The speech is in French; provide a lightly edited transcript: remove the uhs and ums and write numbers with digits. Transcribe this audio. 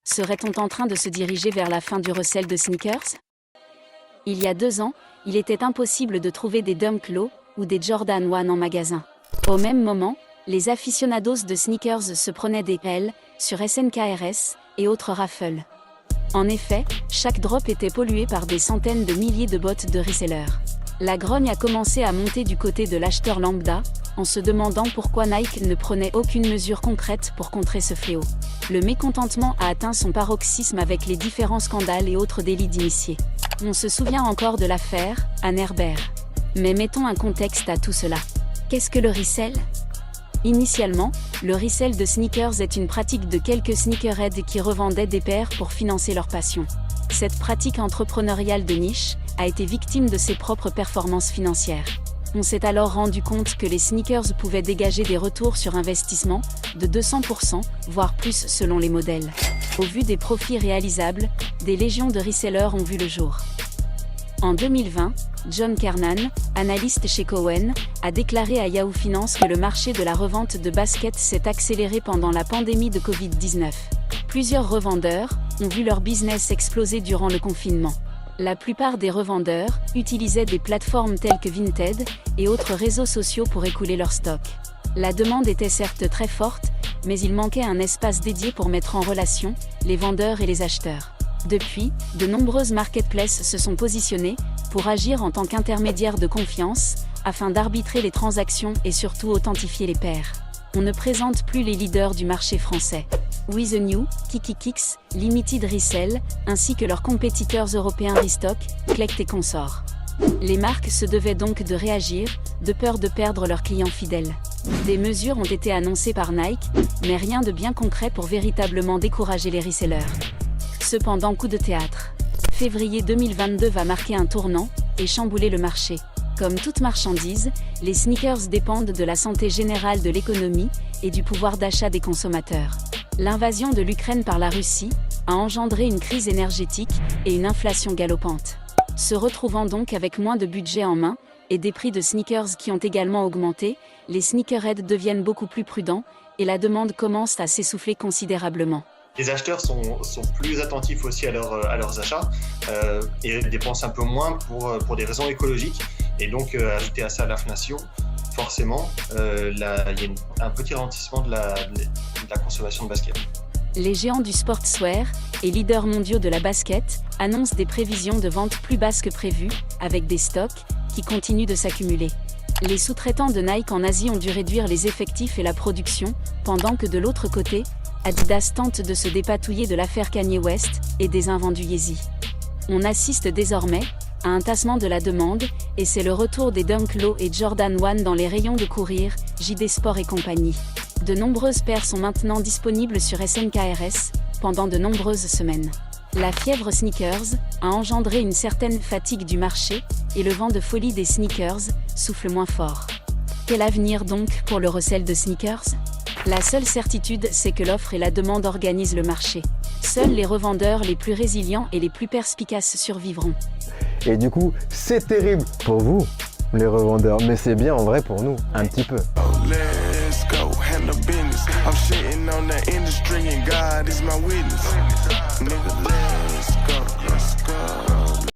Serait-on en train de se diriger vers la fin du resell de sneakers? Il y a 2 ans, il était impossible de trouver des Dunk Low ou des Jordan 1 en magasin. Au même moment, les aficionados de sneakers se prenaient des L sur SNKRS et autres raffles. En effet, chaque drop était pollué par des centaines de milliers de bots de resellers. La grogne a commencé à monter du côté de l'acheteur lambda, en se demandant pourquoi Nike ne prenait aucune mesure concrète pour contrer ce fléau. Le mécontentement a atteint son paroxysme avec les différents scandales et autres délits d'initiés. On se souvient encore de l'affaire Ann Herbert. Mais mettons un contexte à tout cela. Qu'est-ce que le resell? Initialement, le resell de sneakers est une pratique de quelques sneakerheads qui revendaient des paires pour financer leur passion. Cette pratique entrepreneuriale de niche a été victime de ses propres performances financières. On s'est alors rendu compte que les sneakers pouvaient dégager des retours sur investissement de 200%, voire plus selon les modèles. Au vu des profits réalisables, des légions de resellers ont vu le jour. En 2020, John Kernan, analyste chez Cowen, a déclaré à Yahoo Finance que le marché de la revente de baskets s'est accéléré pendant la pandémie de Covid-19. Plusieurs revendeurs ont vu leur business exploser durant le confinement. La plupart des revendeurs utilisaient des plateformes telles que Vinted et autres réseaux sociaux pour écouler leur stock. La demande était certes très forte, mais il manquait un espace dédié pour mettre en relation les vendeurs et les acheteurs. Depuis, de nombreuses marketplaces se sont positionnées pour agir en tant qu'intermédiaires de confiance, afin d'arbitrer les transactions et surtout authentifier les paires. On ne présente plus les leaders du marché français. We The New, KikiKix, Limited Resell, ainsi que leurs compétiteurs européens Restock, Klekt et consorts. Les marques se devaient donc de réagir, de peur de perdre leurs clients fidèles. Des mesures ont été annoncées par Nike, mais rien de bien concret pour véritablement décourager les resellers. Cependant, coup de théâtre. Février 2022 va marquer un tournant et chambouler le marché. Comme toute marchandise, les sneakers dépendent de la santé générale de l'économie et du pouvoir d'achat des consommateurs. L'invasion de l'Ukraine par la Russie a engendré une crise énergétique et une inflation galopante. Se retrouvant donc avec moins de budget en main et des prix de sneakers qui ont également augmenté, les sneakerheads deviennent beaucoup plus prudents et la demande commence à s'essouffler considérablement. Les acheteurs sont plus attentifs aussi à leurs achats et dépensent un peu moins pour des raisons écologiques. Et donc, ajouter à ça l'inflation, forcément, il y a un petit ralentissement de la consommation de basket. Les géants du sportswear et leaders mondiaux de la basket annoncent des prévisions de vente plus basses que prévues, avec des stocks qui continuent de s'accumuler. Les sous-traitants de Nike en Asie ont dû réduire les effectifs et la production, pendant que de l'autre côté, Adidas tente de se dépatouiller de l'affaire Kanye West et des invendus Yeezy. On assiste désormais à un tassement de la demande, et c'est le retour des Dunk Low et Jordan 1 dans les rayons de courir, JD Sport et compagnie. De nombreuses paires sont maintenant disponibles sur SNKRS, pendant de nombreuses semaines. La fièvre sneakers a engendré une certaine fatigue du marché, et le vent de folie des sneakers souffle moins fort. Quel avenir donc pour le resell de sneakers? La seule certitude, c'est que l'offre et la demande organisent le marché. Seuls les revendeurs les plus résilients et les plus perspicaces survivront. Et du coup, c'est terrible pour vous, les revendeurs, mais c'est bien en vrai pour nous, un petit peu. Let's go, handle business. I'm shitting on the industry and God is my witness. Nigga,